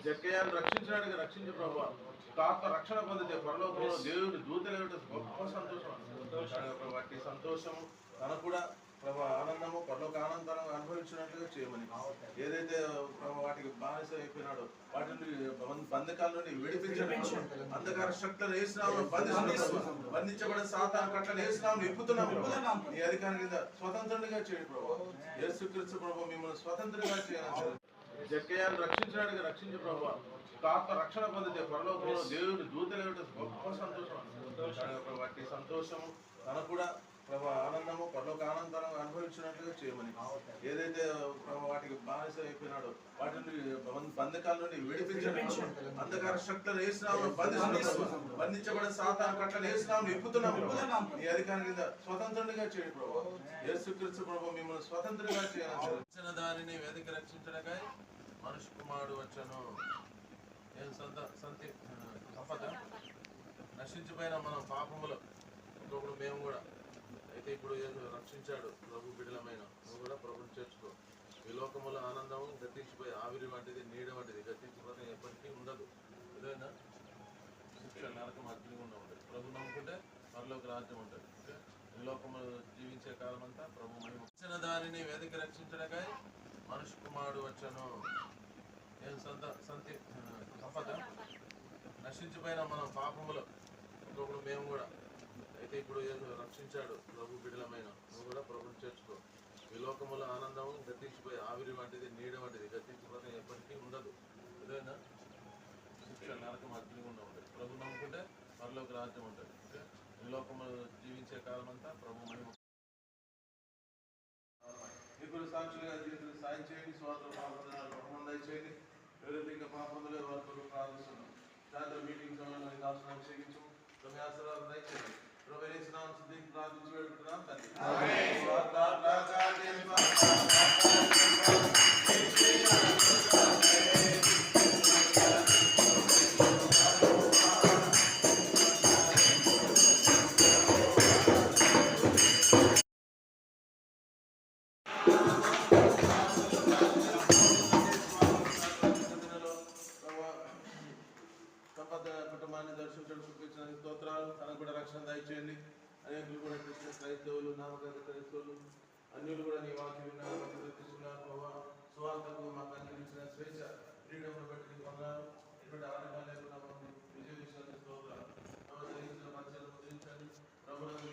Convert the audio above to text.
జక్కయ్యను రక్షించడానికి రక్షించు ప్రభు. ఒక ఆత్మ రక్షణ పొందితే పరలోకంలో దేవుడి దూతలు గొప్ప సంతోషం. వాటి సంతోషము తనకు కూడా ప్రభు ఆనందము పరలోక ఆనందాన్ని అనుభవించినట్లుగా చేయమని, ఏదైతే ప్రభు వాటికి బానిస అయిపోయినాడో వాటి నుండి బంధకాల నుండి విడిపించడం, అంధకార శక్తులను వేసినాము బంధించబడిన సాతాను కట్లను వేసినాము ఇప్పుతున్నాము. నీ అధికారం కింద స్వతంత్రునిగా చేయండి ప్రభు. యేసుక్రీస్తు ప్రభు మిమ్మల్ని స్వతంత్రంగా చేయాలి. జక్కయ్యను రక్షించడానికి రక్షించు ప్రభు. ఒక ఆత్మ రక్షణ పొందితే పరలోకంలో దేవుడి దూతలు గొప్ప సంతోషం. వాటి సంతోషము తనకు కూడా ప్రభు ఆనందము పరలోక ఆనందాన్ని అనుభవించినట్లుగా చేయమని, ఏదైతే ప్రభు వాటికి బానిస అయిపోయినాడో వాటి నుండి బంధకాల నుండి విడిపించడం, అంధకార శక్తులను వేసినాము బంధించబడిన సాతాను కట్లను వేసినాము ఇప్పుతున్నాము. నీ అధికారం కింద స్వతంత్రునిగా చేయండి ప్రభు. యేసుక్రీస్తు ప్రభు మిమ్మల్ని స్వతంత్రంగా చేయాలి. దానిని వేదిక రక్షించడకై మనుష్య కుమారుడు వచ్చాను. సంపద నశించిపోయిన మనం పాపములు ఒకప్పుడు మేము కూడా అయితే ఇప్పుడు రక్షించాడు ప్రభు బిడలమైన నువ్వు కూడా ప్రభుని చేర్చుకో. ఈ లోకముల ఆనందం గతించిపోయి ఆవిరి వంటిది నీడ వంటిది గతించిపోతే ఎప్పటికీ ఉండదు. ఏదైనా శిక్ష నరకం అగ్నిగుండా ఉంటుంది. ప్రభు నమ్ముకుంటే మరొక రాజ్యం ఉంటుంది. ఈ లోకములు జీవించే కాలం అంతా ప్రభు మహిమ దానిని వేదిక రక్షించడకై మనుష్య కుమారుడు వచ్చాను. సంపద నశించిపోయిన మనం పాపములు ఒకప్పుడు మేము కూడా అయితే ఇప్పుడు రక్షించాడు ప్రభు బిడలమైన నువ్వు కూడా ప్రభుని చేర్చుకో. ఈ లోకముల ఆనందం గతించిపోయి ఆవిరి వంటిది నీడ వంటిది గతించిపోతే ఎప్పటికీ ఉండదు. ఏదైనా శిక్ష నరకం అగ్నిగుండా ఉంటుంది. ప్రభు నమ్ముకుంటే మరొక రాజ్యం ఉంటుంది. ఈ లోకములు జీవించే కాలం అంతా ప్రభు మహిమ. ఇప్పుడు సాక్షులుగా జీవితం సాయం చేయండి. స్వాతంత్ర పాపం చేయండి. ఎవరైతే ఇంకా పాపంలో వారితో ప్రార్థిస్తున్నాం. సాయంత్రం మీటింగ్ సమయంలో దాసులను అభిషేకించు. మీ ఆశీర్వాదం దయచేయండి. ప్రవేశిస్తున్నాం సిద్ధికి ప్రార్థించి పెడుతున్నాం తండ్రి. కుటుంబాన్ని దర్శించడం చూపించిన స్తోత్రాలు. తనకు కూడా రక్షణ దయచేయండి. అనేకులు కూడా కృష్ణ క్రైస్తవులు నామకార్థ క్రైస్తవులు అన్యులు కూడా నీ వాక్యం విన్నారు ప్రవర్తిస్తున్నారు. సువార్తకు మాకు అందించిన స్వేచ్ఛ ఫ్రీడమ్ను బట్టి పొందారు. ఎటువంటి ఆటంకాలు లేకుండా విజయ విషయాన్ని స్తోత్రాలు. పరిచయం ముద్రించండి. ప్రభుత్వం